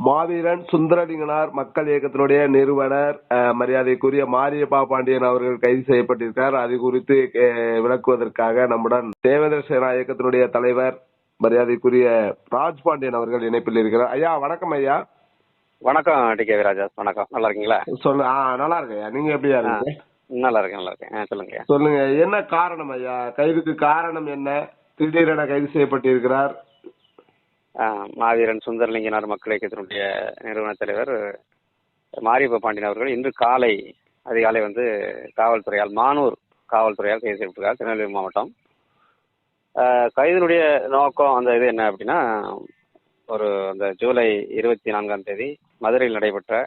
மாவீரன் சுந்தரலிங்கனார் மக்கள் இயக்கத்தினுடைய நிறுவனர் மரியாதைக்குரிய மாரியப்பா பாண்டியன் அவர்கள் கைது செய்யப்பட்டிருக்கார். அது குறித்து விளக்குவதற்காக நம்முடன் தேவேந்திர சேனா இயக்கத்தினுடைய தலைவர் மரியாதைக்குரிய ராஜ் பாண்டியன் அவர்கள் இணைப்பில் இருக்கிறார். ஐயா வணக்கம். ஐயா வணக்கம். டி.கே. ராஜா வணக்கம். நல்லா இருக்கீங்களா? நல்லா இருக்கேன். நீங்க எப்படியா இருக்கீங்க? நல்லா இருக்கேன். சொல்லுங்க. சொல்லுங்க, என்ன காரணம் ஐயா? கைதுக்கு காரணம் என்ன? திடீரென கைது செய்யப்பட்டிருக்கிறார். மாவீரன் சுந்தரலிங்கனார் மக்கள் இயக்கத்தினுடைய நிறுவன தலைவர் மாரியப்ப பாண்டியன் அவர்கள் இன்று அதிகாலை காவல்துறையால் மானூர் காவல்துறையால் கைது செய்யப்பட்டிருக்கார், திருநெல்வேலி மாவட்டம். கைதினுடைய நோக்கம் இது என்ன அப்படின்னா, அந்த ஜூலை 24ஆம் தேதி மதுரையில் நடைபெற்ற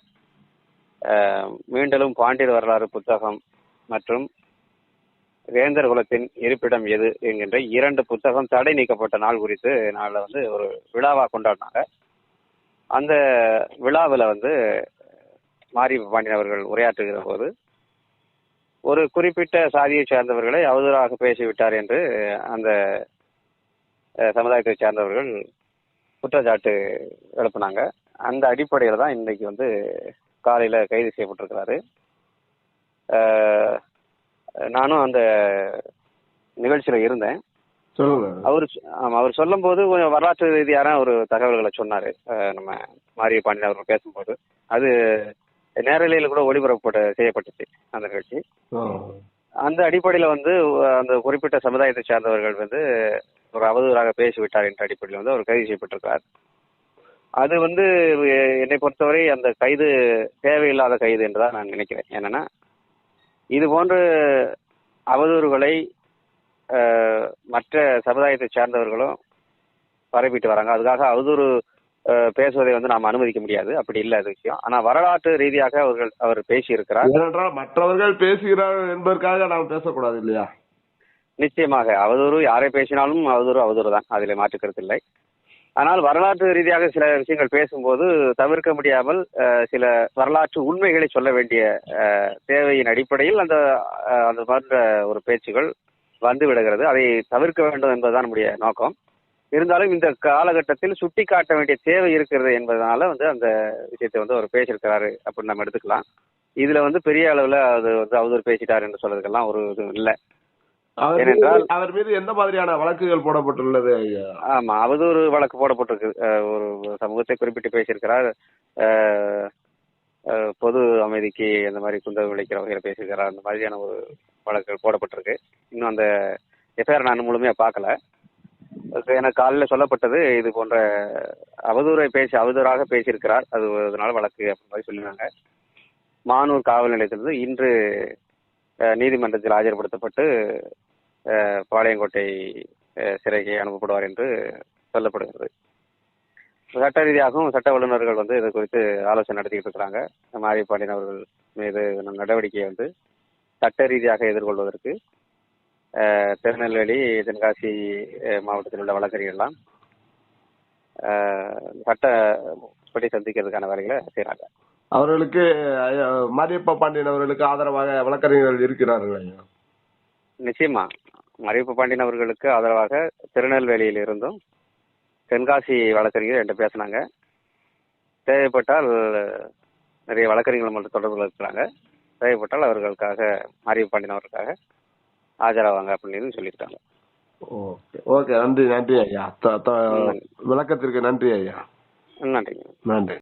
மீண்டலும் பாண்டியர் வரலாறு புத்தகம் மற்றும் வேந்தர் குலத்தின் இருப்பிடம் எது என்கின்ற 2 புத்தகம் தடை நீக்கப்பட்ட நாள் குறித்து நாளில் ஒரு விழாவாக கொண்டாடினாங்க. அந்த விழாவில் மாரியப்ப பாண்டியன் அவர்கள் உரையாற்றுகிற போது ஒரு குறிப்பிட்ட சாதியை சேர்ந்தவர்களை அவதூறாக பேசிவிட்டார் என்று அந்த சமுதாயத்தை சேர்ந்தவர்கள் குற்றச்சாட்டு எழுப்பினாங்க. அந்த அடிப்படையில் தான் இன்றைக்கு காலையில் கைது செய்யப்பட்டிருக்கிறாரு. நானும் அந்த நிகழ்ச்சியில் இருந்தேன். அவர் சொல்லும் போது கொஞ்சம் வரலாற்று ரீதியான ஒரு தகவல்களை சொன்னார். நம்ம மாரியப்ப பாண்டியன் அவர்கள் பேசும்போது அது நேரலையில் கூட செய்யப்பட்டுச்சு அந்த நிகழ்ச்சி. அந்த அடிப்படையில் அந்த குறிப்பிட்ட சமுதாயத்தை சேர்ந்தவர்கள் ஒரு அவதூறாக பேசிவிட்டார் என்ற அடிப்படையில் அவர் கைது செய்யப்பட்டிருக்கிறார். அது என்னை பொறுத்தவரை அந்த கைது தேவையில்லாத கைது என்றுதான் நான் நினைக்கிறேன். என்னன்னா, இது போன்ற அவதூறுகளை மற்ற சமுதாயத்தை சேர்ந்தவர்களும் பரப்பிட்டு வராங்க. அதுக்காக அவதூறு பேசுவதை நாம் அனுமதிக்க முடியாது. அப்படி இல்லை அது விஷயம். ஆனா வரலாற்று ரீதியாக அவர் பேசியிருக்கிறார். ஏனென்றால் மற்றவர்கள் பேசுகிறார்கள் என்பதற்காக நாம் பேசக்கூடாது இல்லையா? நிச்சயமாக அவதூறு யாரை பேசினாலும் அவதூறு தான், அதில் மாற்றுக்கிறது இல்லை. ஆனால் வரலாற்று ரீதியாக சில விஷயங்கள் பேசும்போது தவிர்க்க முடியாமல் சில வரலாற்று உண்மைகளை சொல்ல வேண்டிய தேவையின் அடிப்படையில் அந்த மாதிரி ஒரு பேச்சுகள் வந்து விடுகிறது. அதை தவிர்க்க வேண்டும் என்பதுதான் நம்முடைய நோக்கம். இருந்தாலும் இந்த காலகட்டத்தில் சுட்டி காட்ட வேண்டிய தேவை இருக்கிறது என்பதனால அந்த விஷயத்தை அவர் பேசியிருக்கிறாரு அப்படின்னு நம்ம எடுத்துக்கலாம். இதுல பெரிய அளவுல அது அவதூறு பேசிட்டார் என்று சொல்றதுக்கெல்லாம் ஒரு இது இல்லை. ஏனென்றால் அவர் மீது எந்த மாதிரியான வழக்குகள் போடப்பட்டுள்ளது? ஆமா, அவதூறு வழக்கு போடப்பட்டிருக்கு. ஒரு சமூகத்தை குறிப்பிட்டு பேசியிருக்கிறார். பொது அமைதிக்கு அந்த மாதிரி குந்தகம் விளைக்கிற வகையில் பேசியிருக்கிறார். அந்த மாதிரியான ஒரு வழக்குகள் போடப்பட்டிருக்கு. இன்னும் அந்த எஃப்ஐஆர் நான் முழுமையாக பார்க்கல. எனக்கு காலையில் சொல்லப்பட்டது இது போன்ற அவதூறாக பேசியிருக்கிறார், அதனால வழக்கு அப்படி மாதிரி சொல்லியிருந்தாங்க. மானூர் காவல் நிலையத்திலிருந்து இன்று நீதிமன்றத்தில் ஆஜர்படுத்தப்பட்டு பாளையங்கோட்டை சிறைக்கு அனுப்பப்படுவார் என்று சொல்லப்படுகிறது. சட்ட ரீதியாகவும் சட்ட வல்லுநர்கள் இது குறித்து ஆலோசனை நடத்திக்கிட்டு இருக்கிறாங்க. மாரியப்ப பாண்டியன் அவர்கள் மீது நடவடிக்கையை சட்ட ரீதியாக எதிர்கொள்வதற்கு திருநெல்வேலி, தென்காசி மாவட்டத்தில் உள்ள வழக்கறிஞர்கள்லாம் சட்டப்படி சந்திக்கிறதுக்கான வேலைகளை செய்கிறாங்க. அவர்களுக்கு மாரியப்ப பாண்டியன் அவர்களுக்கு ஆதரவாக வழக்கறிஞர்கள் இருக்கிறார்கள். நிச்சயமா மாரியப்ப பாண்டியன் அவர்களுக்கு ஆதரவாக திருநெல்வேலியில் இருந்தும் தென்காசி வழக்கறிஞர் என்று பேசினாங்க. தேவைப்பட்டால் நிறைய வழக்கறிஞர்கள் மட்டும் தொடர்புகள் இருக்கிறாங்க. தேவைப்பட்டால் அவர்களுக்காக மாரியப்ப பாண்டியன் அவர்களுக்காக ஆஜராவாங்க அப்படின்னு சொல்லியிருக்காங்க. ஓகே, நன்றி ஐயா. விளக்கத்திற்கு நன்றி ஐயா. நன்றிங்க. நன்றி.